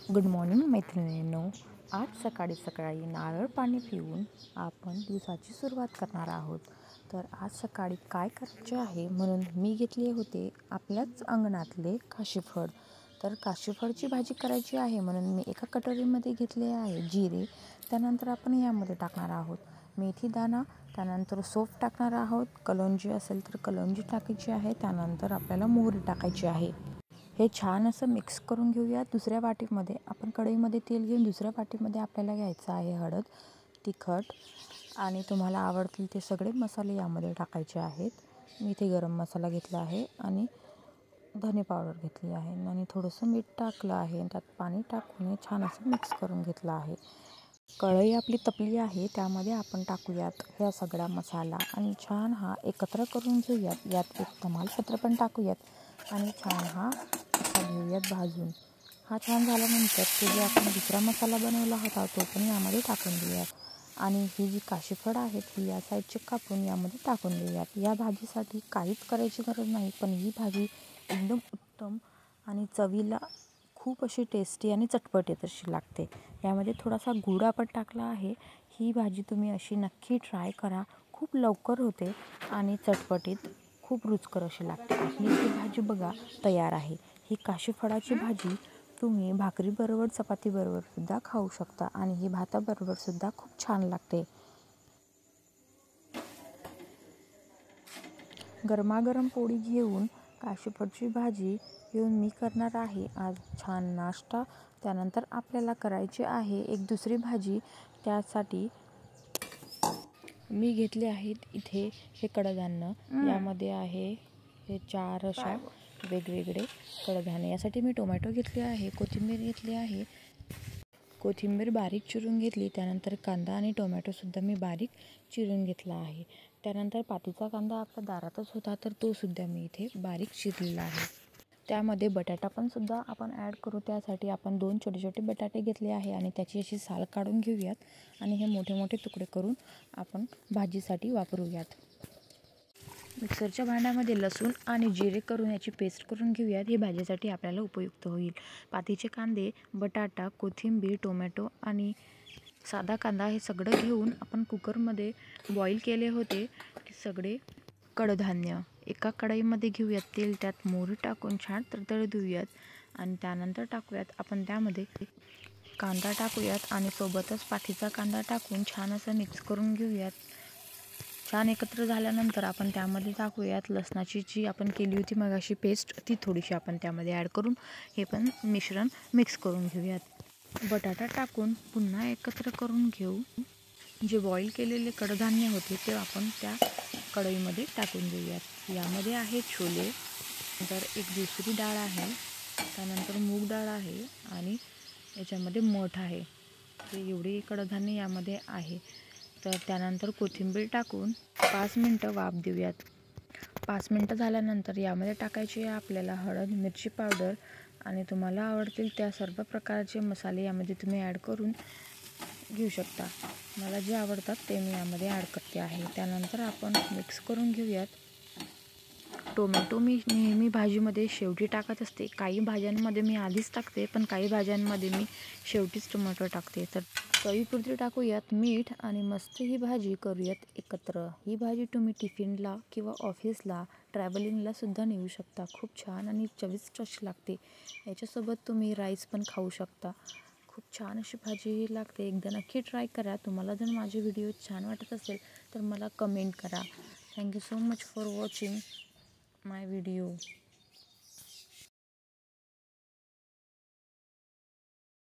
Good morning मैत्रिणींनो. आज सकाळी सकाळी नारळ पाणी पिऊन आपण दिवसाची सुरुवात करणार आहोत. तर आज सकाळी काय करायचे आहे म्हणून मी घेतले होते आपल्याच अंगणातले काशीफळ. तर काशीफळची भाजी करायची आहे म्हणून मी एका कटोरीमध्ये घेतले आहे जिरे. त्यानंतर आपण यामध्ये टाकणार आहोत मेथी दाणा, त्यानंतर सोफ टाकणार आहोत, कलोंजी असेल तर कलोंजी टाकायची आहे, त्यानंतर आपल्याला मोहरी टाकायची आहे. हे छान असं मिक्स करून घेऊया. दुसऱ्या वाटीमध्ये आपण कढईमध्ये तेल घेऊन दुसऱ्या वाटीमध्ये आपल्याला घ्यायचं आहे हळद, तिखट आणि तुम्हाला आवडतील ते सगळे मसाले यामध्ये टाकायचे आहेत. मी इथे गरम मसाला घेतला आहे आणि धने पावडर घेतली आहे आणि थोडंसं मीठ टाकलं आहे. त्यात पाणी टाकून छान असं मिक्स करून घेतलं आहे. कढई आपली तपली आहे, त्यामध्ये आपण टाकूयात ह्या सगळा मसाला आणि छान हा एकत्र करून घेऊयात. यात एक तमालपत्र पण टाकूयात आणि छान हा घेऊयात भाजून. हा छान झाल्यानंतर ते जे आपण दुसरा मसाला बनवला होता तो पण यामध्ये टाकून देऊयात आणि ही जी काशीफळ आहेत ही या साईडचे कापून यामध्ये टाकून देऊयात. या भाजीसाठी काहीच करायची गरज नाही, पण ही भाजी एकदम उत्तम आणि चवीला खूप अशी टेस्टी आणि चटपटीत अशी लागते. यामध्ये थोडासा गूळ आपण टाकला आहे. ही भाजी तुम्ही अशी नक्की ट्राय करा. खूप लवकर होते आणि चटपटीत खूप रुचकर अशी लागते. ही जी भाजी बघा तयार आहे. ही काशीफळाची भाजी तुम्ही भाकरीबरोबर चपातीबरोबर सुद्धा खाऊ शकता आणि ही भाताबरोबर सुद्धा खूप छान लागते. गरमागरम पोळी घेऊन काशीफळची भाजी घेऊन मी करणार आहे आज छान नाश्ता. त्यानंतर आपल्याला करायची आहे एक दुसरी भाजी. त्यासाठी मी घेतले आहेत इथे हे कडधान्य. यामध्ये आहे हे 4 अशा वेगवेगळे कडधान्य. यासाठी मी टोमॅटो घेतले आहे, कोथिंबीर घेतली आहे, कोथिंबीर बारीक चिरून घेतली. त्यानंतर कांदा आणि टोमॅटोसुद्धा मी बारीक चिरून घेतला आहे. त्यानंतर पातीचा कांदा आपल्या दारातच होता तर तो सुद्धा मी इथे बारीक चिरलेला आहे. त्यामध्ये बटाटा पण सुद्धा आपण ॲड करू. त्यासाठी आपण 2 छोटे छोटे बटाटे घेतले आहे आणि त्याची अशी साल काढून घेऊयात आणि हे मोठे मोठे तुकडे करून आपण भाजीसाठी वापरूयात. मिक्सरच्या भांड्यामध्ये लसूण आणि जिरे करून याची पेस्ट करून घेऊयात. ही भाजीसाठी आपल्याला उपयुक्त होईल. पातीचे कांदे, बटाटा, कोथिंबीर, टोमॅटो आणि साधा कांदा हे सगळं घेऊन आपण कुकरमध्ये बॉईल केले होते ते सगळे कडधान्य एका कढईमध्ये घेऊयात. तेल त्यात मोहरी टाकून छान तडतडू देऊयात आणि त्यानंतर टाकूयात आपण त्यामध्ये कांदा टाकूयात आणि सोबतच पातीचा कांदा टाकून छान असं मिक्स करून घेऊयात. छान एकत्र झाल्यानंतर आपण त्यामध्ये टाकूयात लसणाची जी आपण केली होती मगाशी पेस्ट, ती थोडीशी आपण त्यामध्ये ॲड करून हे पण मिश्रण मिक्स करून घेऊयात. बटाटा टाकून पुन्हा एकत्र करून घेऊ. जे बॉईल केलेले कडधान्य होते ते आपण त्या कढईमध्ये टाकून देऊयात. यामध्ये आहे छोले, नंतर एक दुसरी डाळ आहे, त्यानंतर मूग डाळ आहे आणि याच्यामध्ये मठ आहे. ते एवढे कडधान्य यामध्ये आहे. तर त्यानंतर कोथिंबीर टाकून 5 मिनटं वाफ देऊयात. 5 मिनटं झाल्यानंतर यामध्ये टाकायची आहे आपल्याला हळद, मिरची पावडर आणि तुम्हाला आवडतील त्या सर्व प्रकारचे मसाले यामध्ये तुम्ही ॲड करून घेऊ शकता. मला जे आवडतात ते मी यामध्ये ॲड करते आहे. त्यानंतर आपण मिक्स करून घेऊयात. टोमॅटो मी नेहमी भाजीमध्ये शेवटी टाकत असते. काही भाज्यांमध्ये मी आधीच टाकते, पण काही भाज्यांमध्ये मी शेवटीच टोमॅटो टाकते. तर चवीपुरती टाकूयात मीठ आणि मस्त ही भाजी करूयात एकत्र. ही भाजी तुम्ही टिफिनला किंवा ऑफिसला, ट्रॅव्हलिंगला सुद्धा नेऊ शकता. खूप छान आणि चविष्ट अशी लागते. याच्यासोबत तुम्ही राईस पण खाऊ शकता. खूप छान अशी भाजी ही लागते. एकदा नक्की ट्राय करा. तुम्हाला जर माझे व्हिडिओ छान वाटत असेल तर मला कमेंट करा. Thank you so much for watching my video.